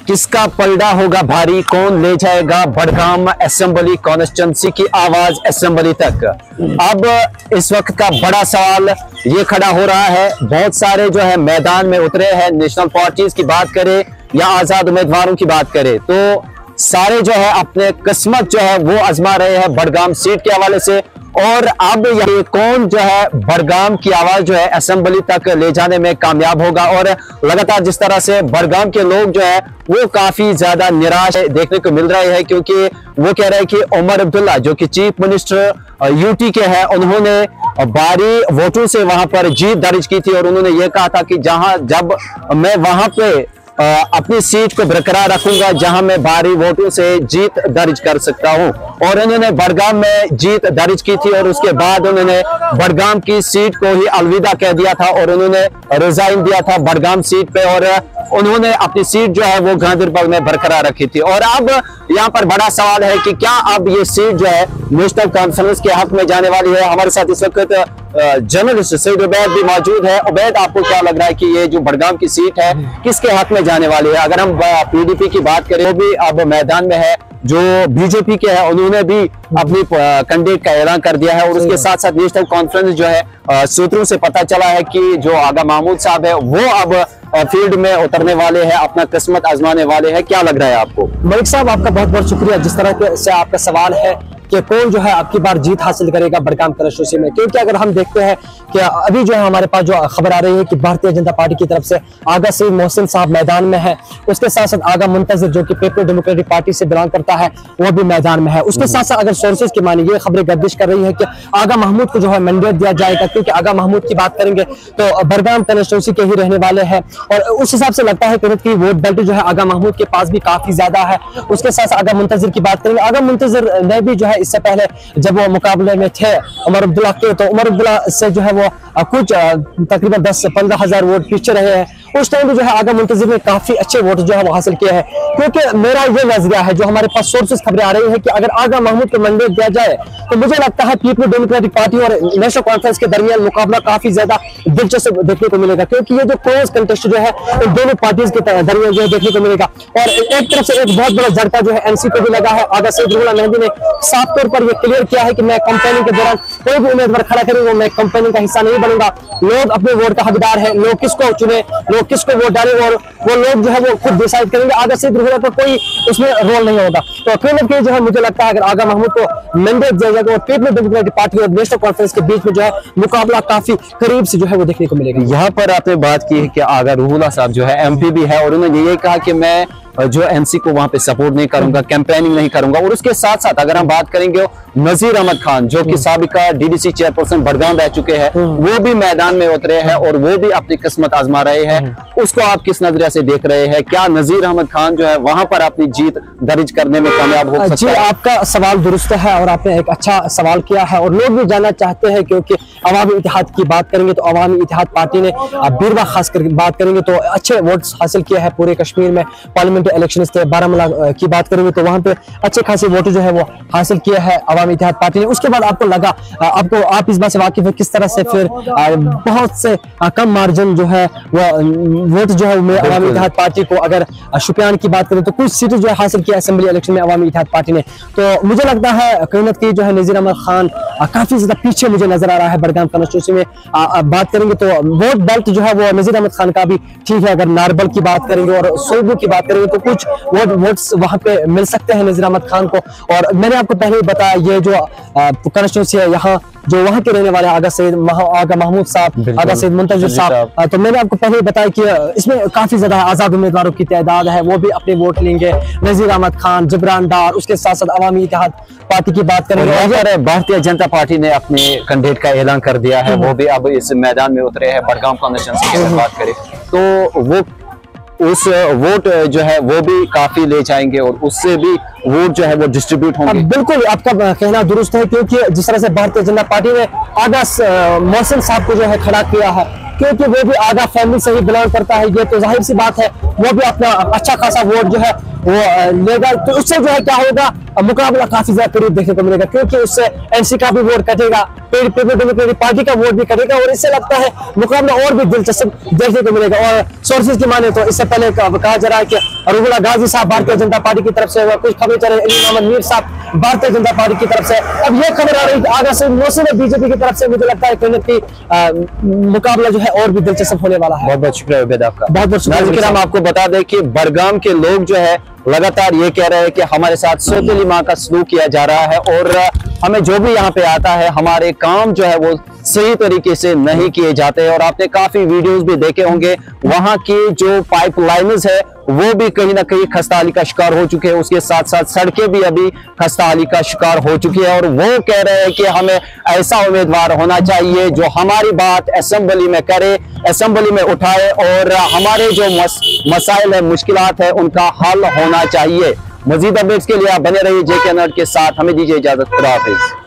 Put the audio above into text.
किसका पलड़ा होगा भारी, कौन ले जाएगा बड़गाम असेंबली कॉन्स्टिट्यूंसी की आवाज असेंबली तक। अब इस वक्त का बड़ा सवाल ये खड़ा हो रहा है, बहुत सारे जो है मैदान में उतरे हैं। नेशनल पार्टीज की बात करें या आजाद उम्मीदवारों की बात करें तो सारे जो है अपने किस्मत जो है वो आजमा रहे हैं बड़गाम सीट के हवाले से। और अब ये कौन जो है बड़गाम की आवाज जो है असेंबली तक ले जाने में कामयाब होगा। और लगातार जिस तरह से बड़गाम के लोग जो है वो काफी ज्यादा निराश देखने को मिल रहे हैं, क्योंकि वो कह रहे हैं कि उमर अब्दुल्ला जो कि चीफ मिनिस्टर यूटी के हैं, उन्होंने भारी वोटों से वहां पर जीत दर्ज की थी। और उन्होंने ये कहा था कि जब मैं वहां पे अपनी सीट को बरकरार रखूंगा जहां मैं भारी वोटों से जीत दर्ज कर सकता हूं। और उन्होंने बड़गाम में जीत दर्ज की थी और उसके बाद उन्होंने बड़गाम की सीट को ही अलविदा कह दिया था और उन्होंने रिजाइन दिया था बड़गाम सीट पे। और उन्होंने अपनी सीट जो है वो गांधीनगर में बरकरार रखी थी। और अब यहाँ पर बड़ा सवाल है कि क्या अब ये सीट जो है नेशनल कॉन्फ्रेंस के हक में जाने वाली है। हमारे साथ इस वक्त जर्नलिस्ट सईद उबैद भी मौजूद है। उबैद, आपको क्या लग रहा है कि ये जो बड़गाम की सीट है किसके हक में जाने वाली है? अगर हम पीडीपी की बात करें वो भी अब मैदान में है, जो बीजेपी के है उन्होंने भी अपनी कैंडिडेट का ऐलान कर दिया है। और उसके साथ साथ नेशनल कॉन्फ्रेंस जो है सूत्रों से पता चला है कि जो आगा महमूद साहब है वो अब फील्ड में उतरने वाले हैं, अपना किस्मत आजमाने वाले हैं। क्या लग रहा है आपको? मलिक साहब, आपका बहुत बहुत शुक्रिया। जिस तरह से आपका सवाल है कि कौन जो है आपकी बार जीत हासिल करेगा बड़गाम कॉन्स्टिट्यूंसी में, क्योंकि अगर हम देखते हैं कि अभी जो है हमारे पास जो खबर आ रही है कि भारतीय जनता पार्टी की तरफ से आगा सईद मोहसिन साहब मैदान में है, उसके साथ साथ आगा मुंतजिर जो कि पीपल डेमोक्रेटिक पार्टी से बिलोंग करता है वो भी मैदान में है। उसके साथ साथ अगर सोर्सेज की माने ये खबरें गर्दिश कर रही है कि आगा महमूद को जो है मैंडेट दिया जाएगा, क्योंकि आगा महमूद की बात करेंगे तो बड़गाम कॉन्स्टिट्यूंसी के ही रहने वाले हैं। और उस हिसाब से लगता है कि वोट बेल्ट जो है आगा महमूद के पास भी काफी ज्यादा है। उसके साथ आगा मुंतजिर की बात करेंगे, आगा मुंतजिर ने भी जो है इससे पहले जब वो मुकाबले में थे उमर अब्दुल्ला के, तो उमर अब्दुल्ला से जो है वो कुछ तकरीबन 10 से 15 हजार वोट पीछे रहे हैं। उस टाइम भी जो है आगा मुंतजिर ने काफी अच्छे वोट जो है वो हासिल किए हैं। क्योंकि मेरा ये नजरिया है, जो हमारे पास सोर्सेस खबरें आ रही है कि अगर आगा महमूद को मैंडेट दिया जाए तो मुझे लगता है पीपल डेमोक्रेटिक पार्टी और नेशनल कॉन्फ्रेंस के दरमियान मुकाबला काफी ज्यादा दिलचस्प देखने को मिलेगा, क्योंकि ये जो क्लोज कंटेस्ट जो है इन दोनों पार्टीज के दरमियान जो है देखने को मिलेगा। और एक तरफ से एक बहुत बड़ा झटका जो है एनसी को भी लगा है। आगा सईद रुहुल्लाह मेहंदी ने साफ तौर पर यह क्लियर किया है कि मैं कैंपेनिंग के दौरान कोई भी उम्मीदवार खड़ा करेंगे मैं कैंपेनिंग का हिस्सा नहीं बनूंगा। लोग अपने वोट का हकदार है, लोग किसको चुने, लोग किसको वोट डालें और वो लोग जो है वो खुद डिसाइड करेंगे। आगा सईद रुहुल्लाह का कोई उसमें रोल नहीं होगा। तो कहीं ना कहीं जो है मुझे लगता है अगर आगा महमूद को मैंडेट दिया जाएगा और पीपल डेमोक्रेटिक पार्टी और नेशनल कॉन्फ्रेंस के बीच में जो है मुकाबला काफी करीब से जो है वो देखने को मिलेगा। यहाँ पर आपने बात की है कि आगा रुहुल्लाह साहब जो है एमपी भी है और उन्होंने ये कहा कि मैं जो एनसी को वहां पे सपोर्ट नहीं करूंगा, कैंपेनिंग नहीं करूंगा। और उसके साथ साथ अगर हम बात करेंगे नजीर अहमद खान जो कि साबिका डीडीसी चेयरपर्सन बड़गाम रह चुके हैं, वो भी मैदान में उतरे हैं और वो भी अपनी किस्मत आजमा रहे हैं। उसको आप किस नजरिए से देख रहे हैं? क्या नजीर अहमद खान जो है वहां पर अपनी जीत दर्ज करने में कामयाब हो सकता है? जी, आपका सवाल दुरुस्त है और आपने एक अच्छा सवाल किया है और लोग भी जानना चाहते हैं, क्योंकि अवामी इत्तेहाद की बात करेंगे तो अवामी इत्तेहाद पार्टी ने बीरवा खास कर बात करेंगे तो अच्छे वोट हासिल किया है पूरे कश्मीर में। पार्लियामेंट इलेक्शन थे, बारामूला की बात करेंगे तो वहां पे अच्छे खासे वोट जो है वो हासिल किया है अवामी इत्तेहाद पार्टी ने। उसके बाद आपको लगा, आप इस बात से वाकिफ है किस तरह से फिर बहुत से कम मार्जिन जो है वो वोट जो है अवामी इत्तेहाद पार्टी को, अगर शुपियान की बात करें तो कुछ सीटें जो है हासिल किया असेंबली इलेक्शन में अवामी इत्तेहाद पार्टी ने। तो मुझे लगता है कहीं ना कहीं जो है नजीर अहमद खान काफी ज्यादा पीछे मुझे नजर आ रहा है बड़गाम कॉन्स्टिट्यूंसी में। बात करेंगे तो वोट बेल्ट जो है वो नजीर अहमद खान का भी ठीक है। अगर नारबल की बात करेंगे और सोबू की बात करेंगे तो कुछ वोट्स वहां पे मिल सकते हैं नजीर अहमद खान को। और मैंने आपको पहले ही बताया ये जो कॉन्स्टिट्यूंसी है यहाँ जो वहां के रहने वाले आगा महमूद साहब, आगा सईद मुंतजिर साहब, तो मैंने आपको पहले ही बताया कि इसमें काफी ज्यादा आजाद उम्मीदवारों की तादाद है, वो भी अपने वोट लेंगे। नजीर अहमद खान, जिब्रान डार, उसके साथ साथ अवामी इत्तेहाद पार्टी की बात करेंगे। भारतीय जनता पार्टी ने अपने कैंडिडेट का ऐलान कर दिया है, वो भी अब इस मैदान में उतरे हैं बड़गाम कॉन्स्टिट्यूंसी की बात करें तो वो उस वोट जो है वो भी काफी ले जाएंगे और उससे भी वोट जो है वो डिस्ट्रीब्यूट होंगे। बिल्कुल आपका कहना दुरुस्त है, क्योंकि जिस तरह से भारतीय जनता पार्टी ने आगा मोहसिन साहब को जो है खड़ा किया है, क्योंकि वो भी आगा फैमिली से ही बिलोंग करता है, ये तो जाहिर सी बात है वो भी अपना अच्छा खासा वोट जो है वो लेगा। तो उससे जो है क्या होगा मुकाबला काफी ज्यादा करीब देखने को मिलेगा, क्योंकि उससे एनसी का भी वोट कटेगा, पीपल्स डेमोक्रेटिक पार्टी का वोट भी कटेगा, और इससे लगता है मुकाबला और भी दिलचस्प देखने को मिलेगा। और सोर्सेज की माने तो इससे पहले कहा जा रहा है कि रुहुल्लाह गाजी साहब भारतीय जनता पार्टी की तरफ से, कुछ खबरें चल रही है मोहम्मद मीर साहब भारतीय जनता पार्टी की तरफ से। अब ये खबर आ रही है आगे से मौसम बीजेपी की तरफ से, मुझे लगता है कि मुकाबला जो है और भी दिलचस्प होने वाला है। बहुत बहुत शुक्रिया उबैद आपका। बहुत बहुत शुक्रिया। हम आपको बता दें कि बड़गाम के लोग जो है लगातार ये कह रहे हैं कि हमारे साथ सौतेली माँ का सलूक किया जा रहा है, और हमें जो भी यहाँ पे आता है हमारे काम जो है वो सही तरीके से नहीं किए जाते हैं। और आपने काफी वीडियोस भी देखे होंगे, वहां की जो पाइपलाइंस है वो भी कहीं ना कहीं खस्ताहाली का शिकार हो चुके हैं, उसके साथ साथ सड़कें भी अभी खस्ताहाली का शिकार हो चुकी है। और वो कह रहे हैं कि हमें ऐसा उम्मीदवार होना चाहिए जो हमारी बात असेंबली में करे, असेंबली में उठाए, और हमारे जो मसाइल है, मुश्किलात है, उनका हल होना चाहिए। मजीद अपडेट्स के लिए आप बने रहिए JK अलर्ट के साथ। हमें दीजिए इजाजत। खुदा हाफिज।